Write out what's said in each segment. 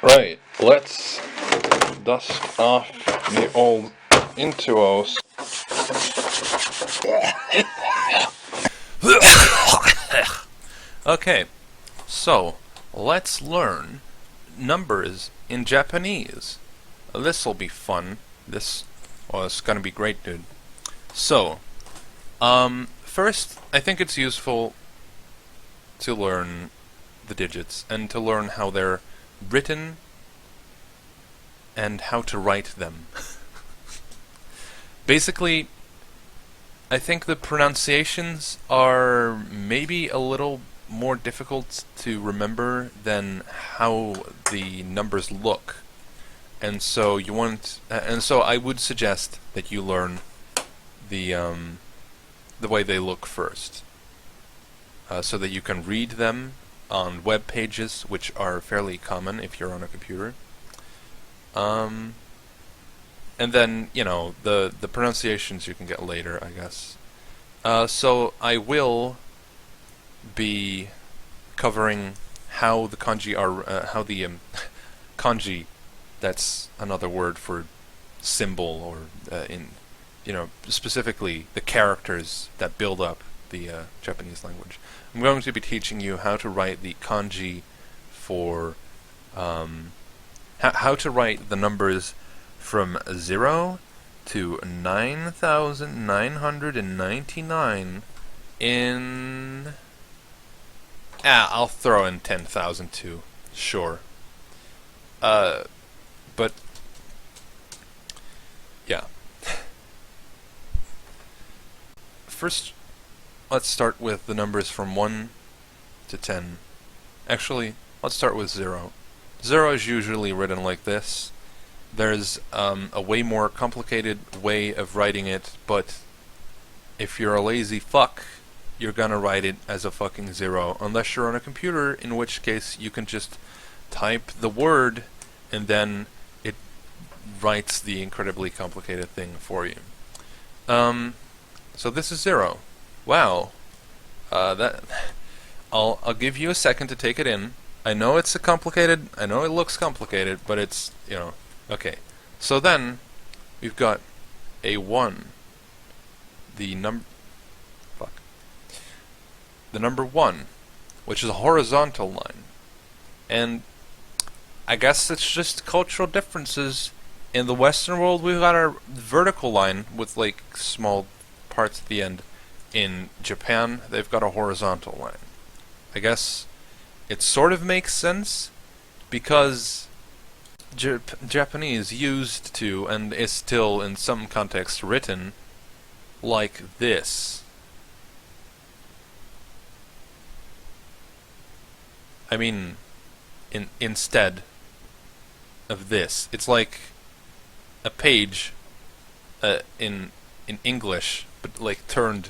Right, let's dust off the old intuos. Okay, so let's learn numbers in Japanese. This'll be fun. It's gonna be great, dude. So, first, I think it's useful to learn the digits and to learn how they're written and how to write them. Basically, I think the pronunciations are maybe a little more difficult to remember than how the numbers look. And so I would suggest that you learn the way they look first, so that you can read them on web pages, which are fairly common if you're on a computer. And then, the pronunciations you can get later, I guess. So I will be covering how the kanji are, kanji, that's another word for symbol, or specifically the characters that build up the Japanese language. I'm going to be teaching you how to write the kanji for, how to write the numbers from 0 to 9,999 in... I'll throw in 10,000 too. Sure. But... yeah. First, let's start with the numbers from 1 to 10. Actually, let's start with 0. 0 is usually written like this. There's a way more complicated way of writing it, but if you're a lazy fuck, you're gonna write it as a fucking 0, unless you're on a computer, in which case you can just type the word and then it writes the incredibly complicated thing for you. So this is 0. Wow. I'll give you a second to take it in. I know I know it looks complicated, but it's, okay. So then, we've got a 1. The number 1, which is a horizontal line. And I guess it's just cultural differences. In the Western world, we've got our vertical line with, small parts at the end. In Japan, they've got a horizontal line. I guess it sort of makes sense, because Japanese used to, and is still in some contexts written, like this. I mean, instead of this. It's like a page in English, but turned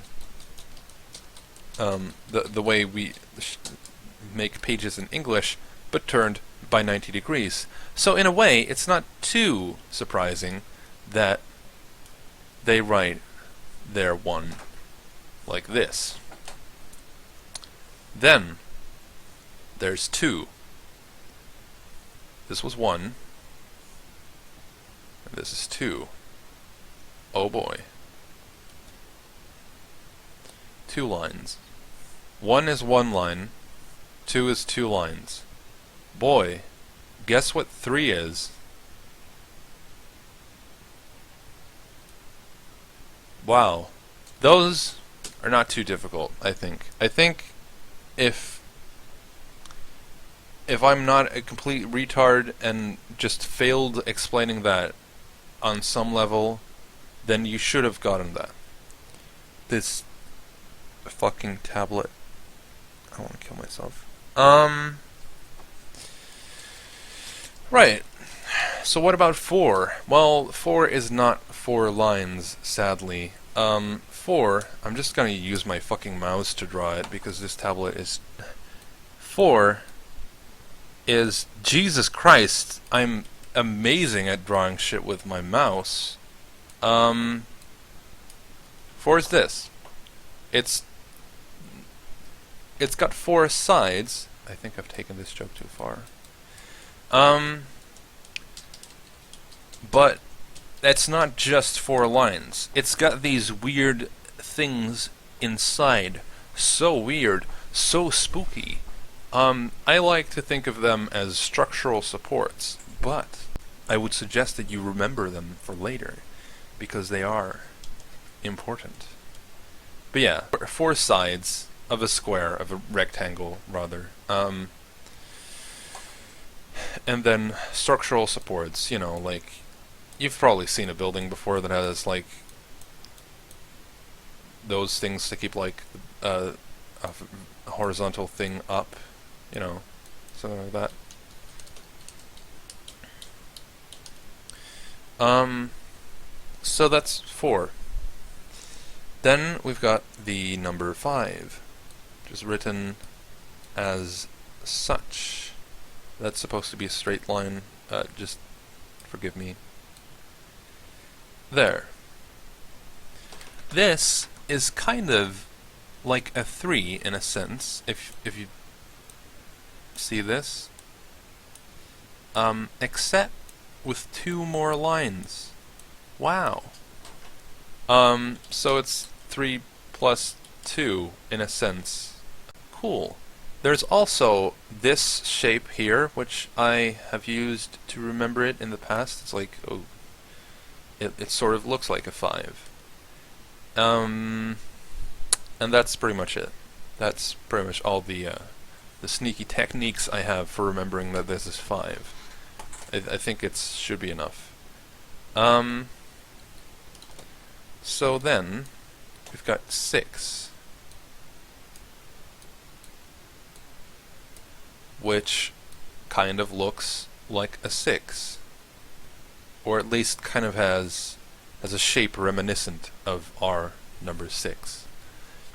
the way we make pages in English, but turned by 90 degrees. So in a way, it's not too surprising that they write their 1 like this. Then there's 2. This was 1. And this is 2. Oh boy. 2 lines. 1 is 1 line. 2 is 2 lines. Boy, guess what 3 is? Wow. Those are not too difficult, I think. I think if I'm not a complete retard and just failed explaining that on some level, then you should have gotten that. This fucking tablet. I want to kill myself. Right. So what about 4? Well, 4 is not 4 lines, sadly. 4, I'm just gonna use my fucking mouse to draw it, because this tablet is... 4 is... Jesus Christ, I'm amazing at drawing shit with my mouse. 4 is this. It's got 4 sides. I think I've taken this joke too far. But that's not just 4 lines. It's got these weird things inside. So weird, so spooky. I like to think of them as structural supports, but I would suggest that you remember them for later, because they are important. But yeah, 4 sides of a square, of a rectangle, rather. And then structural supports, you know, like, you've probably seen a building before that has, like, those things to keep, like, a horizontal thing up, you know, something like that. So that's 4. Then we've got the number 5, which is written as such. That's supposed to be a straight line, just forgive me. There. This is kind of like a 3 in a sense, if you see this. Except with 2 more lines. Wow. So it's 3 plus 2 in a sense. Cool. There's also this shape here, which I have used to remember it in the past. It's like, oh, it sort of looks like a 5. And that's pretty much it. That's pretty much all the sneaky techniques I have for remembering that this is 5. I think it should be enough. So then, we've got 6. Which kind of looks like a 6. Or at least kind of has a shape reminiscent of our number 6.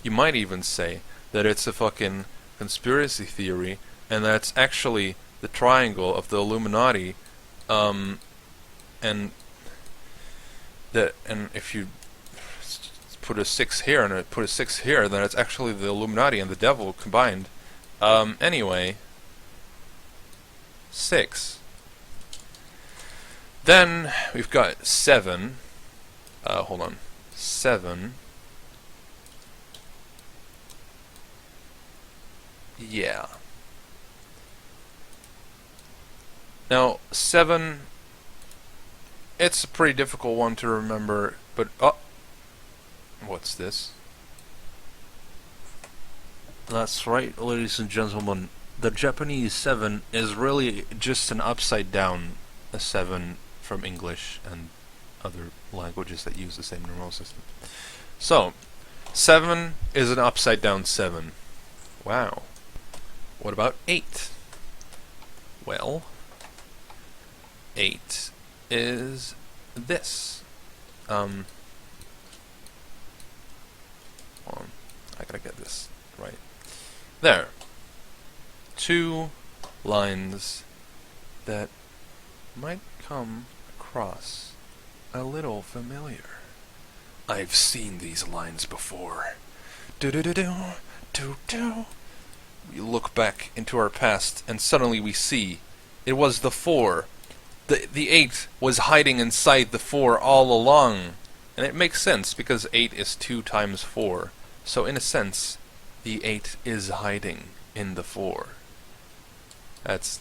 You might even say that it's a fucking conspiracy theory, and that's actually the triangle of the Illuminati, and if you put a 6 here and put a 6 here, then it's actually the Illuminati and the devil combined. Anyway, 6. Then we've got 7. Hold on. 7. Yeah. Now, 7, it's a pretty difficult one to remember, but, what's this? That's right, ladies and gentlemen. The Japanese 7 is really just an upside down 7 from English and other languages that use the same numeral system. So, 7 is an upside down 7. Wow. What about 8? Well, 8 is this. Hold on. I gotta get this right. There. 2 lines that might come across a little familiar. I've seen these lines before. Do-do-do-do, do-do. We look back into our past, and suddenly we see it was the 4. The 8 was hiding inside the 4 all along. And it makes sense, because 8 is 2 times 4. So in a sense, the 8 is hiding in the 4. That's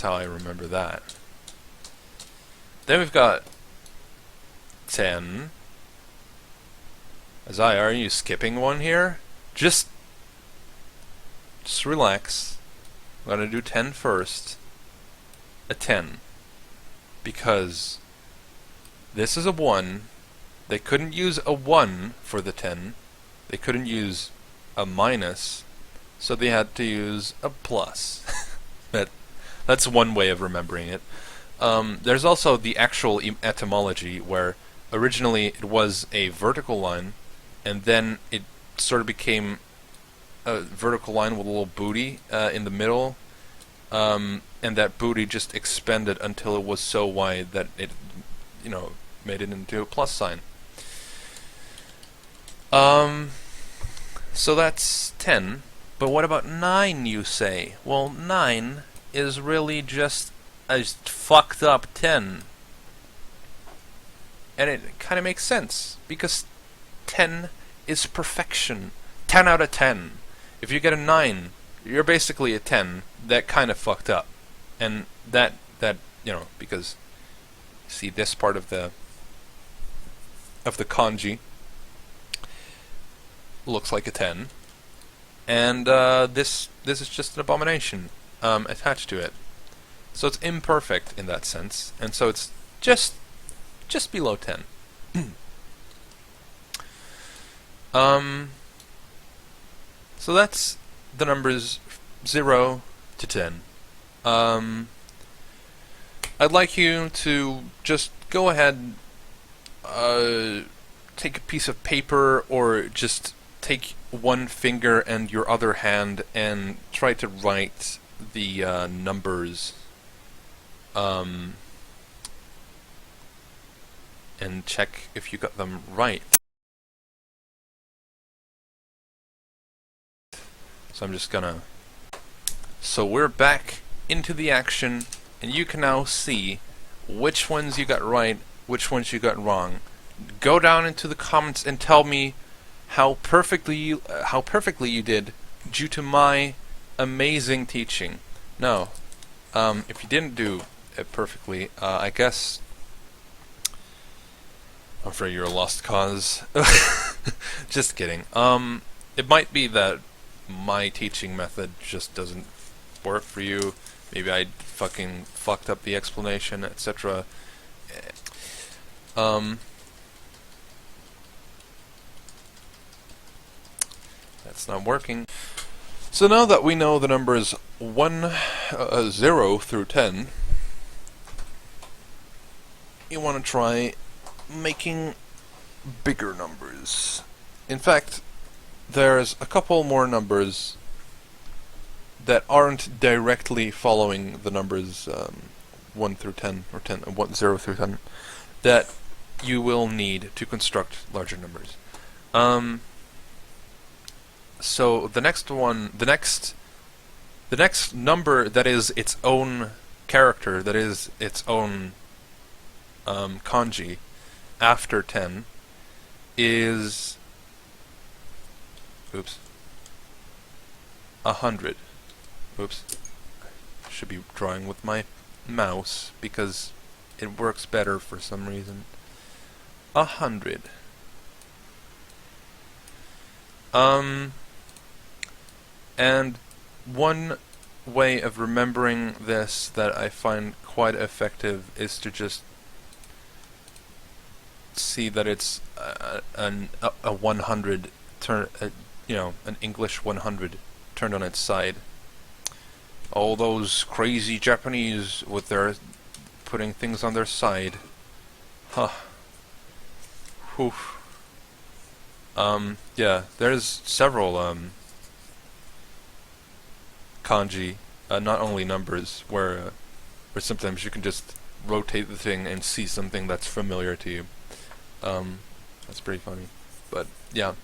how I remember that. Then we've got 10. Azai, are you skipping one here? Just relax. I'm gonna do 10 first. A 10. Because this is a 1. They couldn't use a 1 for the 10. They couldn't use a minus. So they had to use a plus. That's one way of remembering it. There's also the actual etymology, where originally it was a vertical line, and then it sort of became a vertical line with a little booty in the middle, and that booty just expanded until it was so wide that it, made it into a plus sign. So that's 10. But what about 9, you say? Well, 9 is really just a fucked up 10. And it kind of makes sense, because 10 is perfection. 10 out of 10. If you get a 9, you're basically a 10 that kind of fucked up. And that because see this part of the kanji looks like a 10, and this is just an abomination attached to it. So it's imperfect in that sense, and so it's just below 10. So that's the numbers 0 to 10. I'd like you to just go ahead, take a piece of paper, or just take one finger and your other hand and try to write the numbers, and check if you got them right. So I'm just gonna... So we're back into the action, and you can now see which ones you got right, which ones you got wrong. Go down into the comments and tell me how perfectly you did due to my amazing teaching. Now, if you didn't do it perfectly, I guess I'm afraid you're a lost cause. Just kidding. It might be that my teaching method just doesn't work for you. Maybe I fucking fucked up the explanation, etc. That's not working. So now that we know the numbers 0 through 10, you want to try making bigger numbers. In fact, there's a couple more numbers that aren't directly following the numbers 1 through 10, or 0 through 10, that you will need to construct larger numbers. So the next number that is its own character, that is its own kanji, after 10, is 100. Oops. Should be drawing with my mouse because it works better for some reason. 100. And one way of remembering this that I find quite effective is to just see that it's a 100 an English 100 turned on its side. All those crazy Japanese with their putting things on their side. Huh. Whew. Yeah, there's several kanji, not only numbers, where sometimes you can just rotate the thing and see something that's familiar to you. That's pretty funny. But yeah.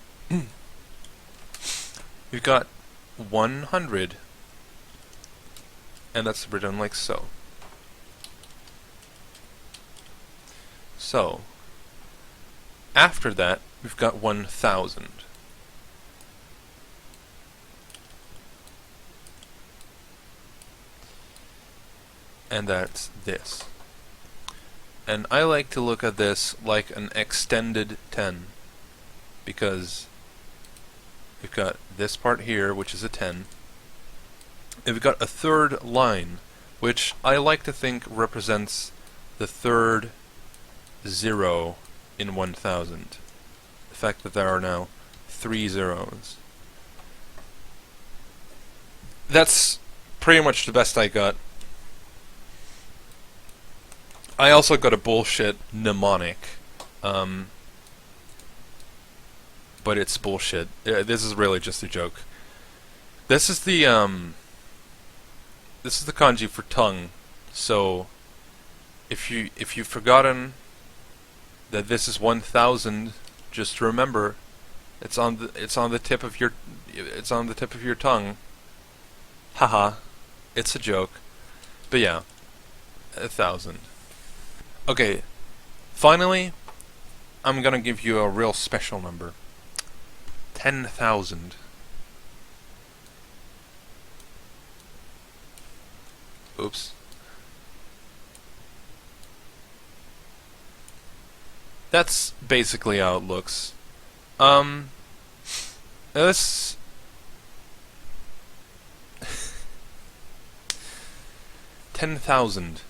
We've got 100, and that's written like so. So, after that, we've got 1,000. And that's this. And I like to look at this like an extended 10, because we've got this part here, which is a 10, and we've got a third line, which I like to think represents the third 0 in 1,000. The fact that there are now 3 zeros. That's pretty much the best I got. I also got a bullshit mnemonic, but it's bullshit. This is really just a joke. This is the kanji for tongue. So if you've forgotten that this is 1,000, just remember it's on the tip of your tongue. Haha, it's a joke. But yeah. 1,000. Okay, finally, I'm gonna give you a real special number. 10,000. Oops. That's basically how it looks. This 10,000.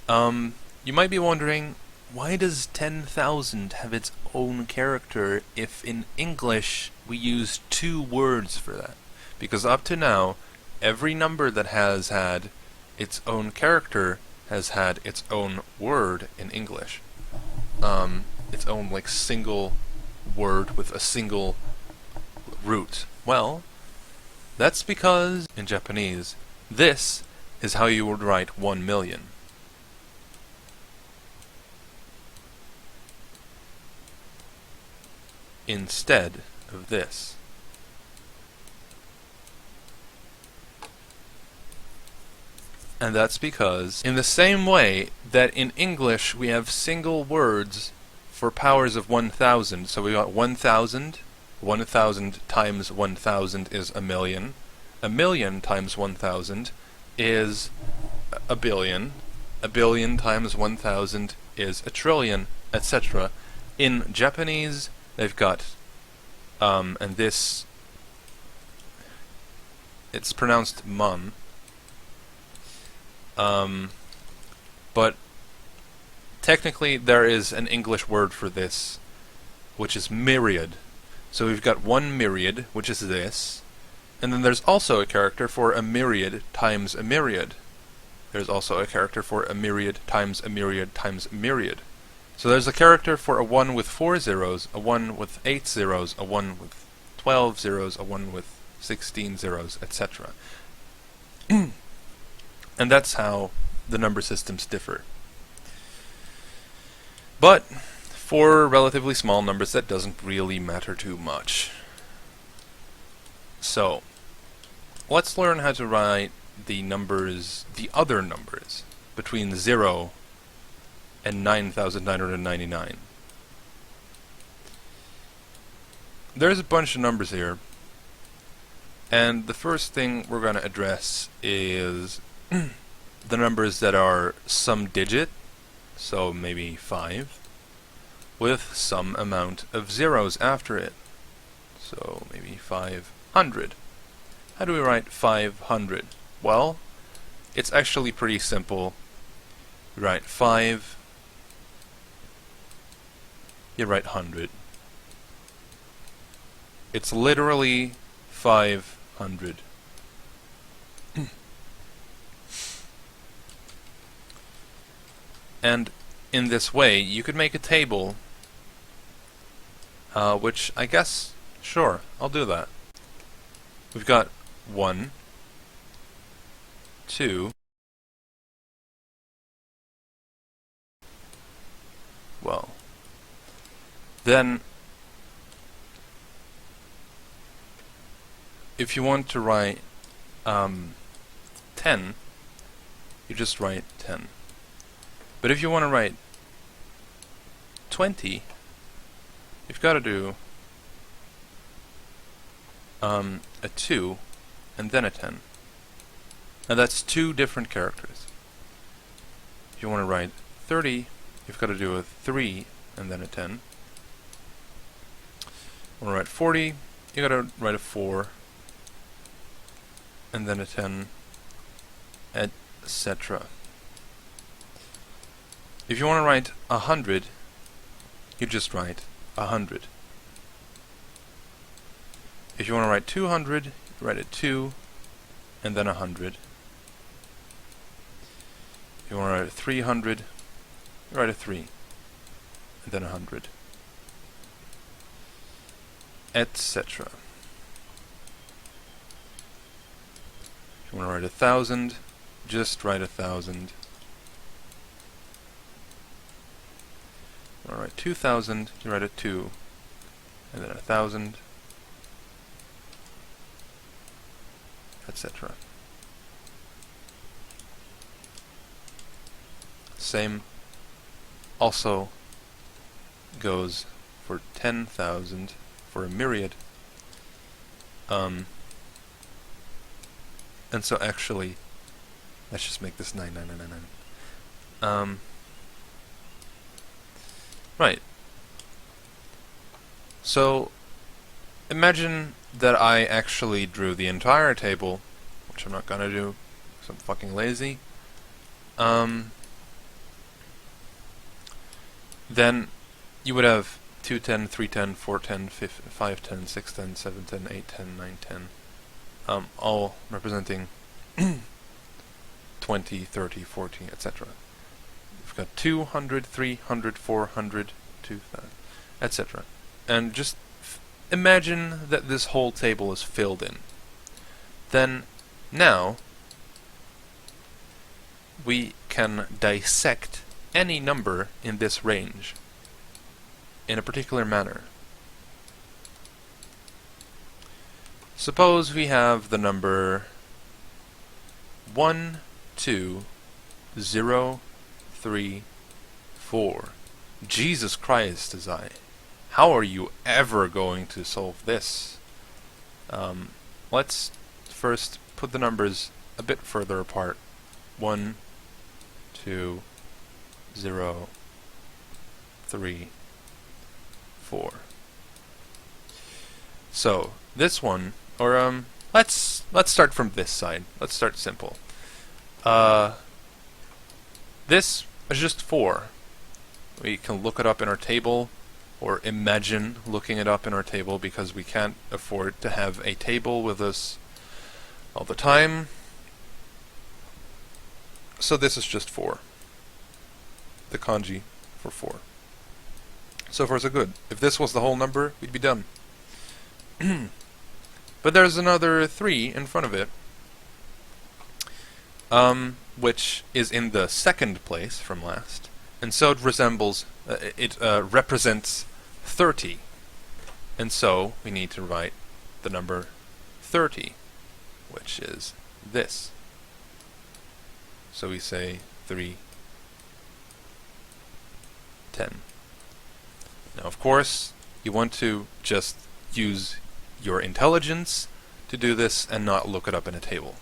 You might be wondering, why does 10,000 have its own character if in English we use two words for that? Because up to now, every number that has had its own character has had its own word in English. Its own, like, single word with a single root. Well, that's because, in Japanese, this is how you would write 1,000,000. Instead of this. And that's because, in the same way that in English we have single words for powers of 1,000, so we got 1,000, 1,000 times 1,000 is 1,000,000, 1,000,000 times 1,000 is a billion, a billion times 1,000 is a trillion, etc. In Japanese, they've got, and this, it's pronounced man, but technically there is an English word for this, which is myriad. So we've got 1 myriad, which is this, and then there's also a character for a myriad times a myriad. There's also a character for a myriad times a myriad times a myriad. So there's a character for a 1 with 4 zeros, a 1 with 8 zeros, a 1 with 12 zeros, a 1 with 16 zeros, etc. And that's how the number systems differ. But for relatively small numbers, that doesn't really matter too much. So, let's learn how to write the numbers, the other numbers, between 0 and 9,999. There's a bunch of numbers here, and the first thing we're going to address is the numbers that are some digit, so maybe 5, with some amount of zeros after it, so maybe 500. How do we write 500? Well, it's actually pretty simple. You write 5, you write 100. It's literally 500. And in this way, you could make a table, which I guess, sure, I'll do that. We've got 1, 2, well, then if you want to write 10, you just write 10. But if you want to write 20, you've got to do a 2 and then a 10. Now that's two different characters. If you want to write 30, you've got to do a 3 and then a 10. You want to write 40, you got to write a 4 and then a 10, etc. If you want to write 100, you just write 100. If you want to write 200, you write a 2 and then 100. If you want to write 300, you write a 3 and then 100, etc. If you want to write 1,000, just write 1,000. If you want to write 2,000, you write a 2 and then 1,000, etc. same also goes for 10,000 for a myriad. And so actually, let's just make this 99999. Right. So imagine that I actually drew the entire table, which I'm not gonna do because I'm fucking lazy. Then you would have 210, 310, 410, 510, 610, 710, 810, 910, all representing 20, 30, 40, etc. We've got 200, 300, 400, 2000, etc. And just imagine that this whole table is filled in. Then, now, we can dissect any number in this range in a particular manner. Suppose we have the number 1, 2, 0, 3, 4. Jesus Christ, how are you ever going to solve this? Let's first put the numbers a bit further apart. 1, 2, 0, 3, 4. So this one, or let's start from this side. Let's start simple. This is just 4. We can look it up in our table, or imagine looking it up in our table, because we can't afford to have a table with us all the time. So this is just 4. The kanji for 4. So far so good. If this was the whole number, we'd be done. But there's another 3 in front of it, which is in the second place from last, and so it resembles, represents 30. And so we need to write the number 30, which is this. So we say 3, 10. Now, of course, you want to just use your intelligence to do this and not look it up in a table.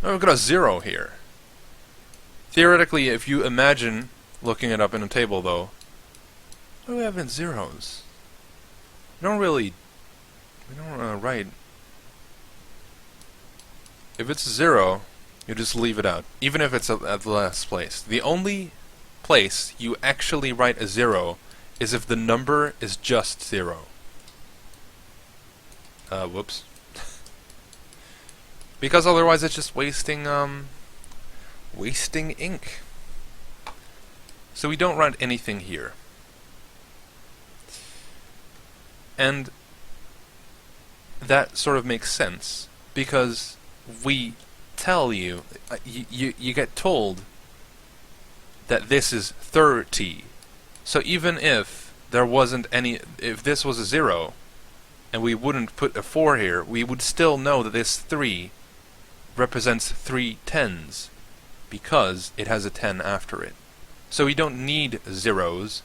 Now we've got a 0 here. Theoretically, if you imagine looking it up in a table, though, what do we have in zeros? We don't write. If it's 0, you just leave it out, even if it's at the last place. The only place you actually write a 0 is if the number is just 0. Whoops. Because otherwise it's just wasting ink. So we don't write anything here. And that sort of makes sense, because we tell you, you get told that this is 30. So even if there wasn't any, if this was a 0, and we wouldn't put a 4 here, we would still know that this 3 represents 3 tens, because it has a 10 after it. So we don't need zeros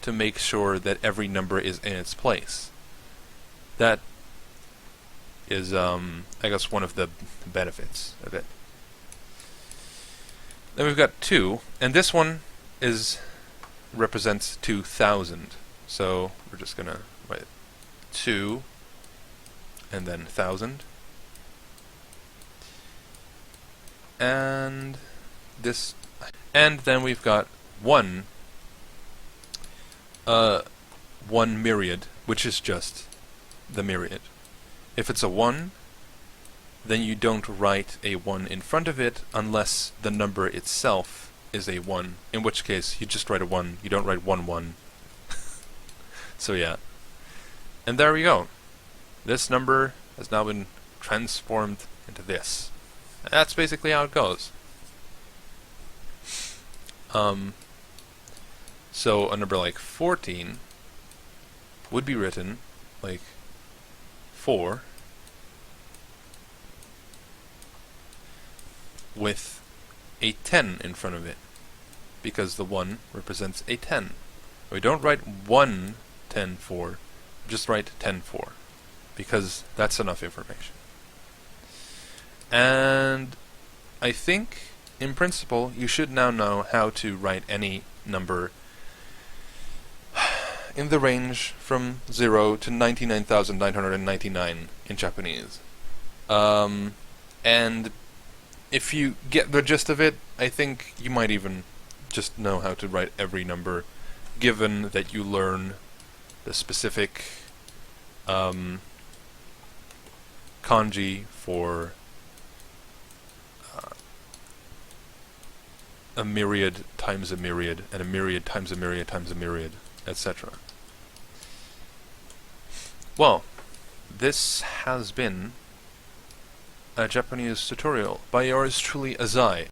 to make sure that every number is in its place. That is, I guess, one of the benefits of it. Then we've got 2, and this one represents 2,000. So we're just gonna write 2 and then 1,000. And this, and then we've got 1 myriad, which is just the myriad. If it's a 1, then you don't write a 1 in front of it unless the number itself is a 1, in which case you just write a 1, you don't write 1, 1. So yeah. And there we go. This number has now been transformed into this. And that's basically how it goes. So a number like 14 would be written like 4 with a 10 in front of it. because the 1 represents a 10. We don't write 1, 10, 4, just write 10, 4, because that's enough information. And I think, in principle, you should now know how to write any number in the range from 0 to 99,999 in Japanese. And if you get the gist of it, I think you might even just know how to write every number, given that you learn the specific kanji for a myriad times a myriad, and a myriad times a myriad times a myriad, etc. Well, this has been a Japanese tutorial by yours truly, Azai.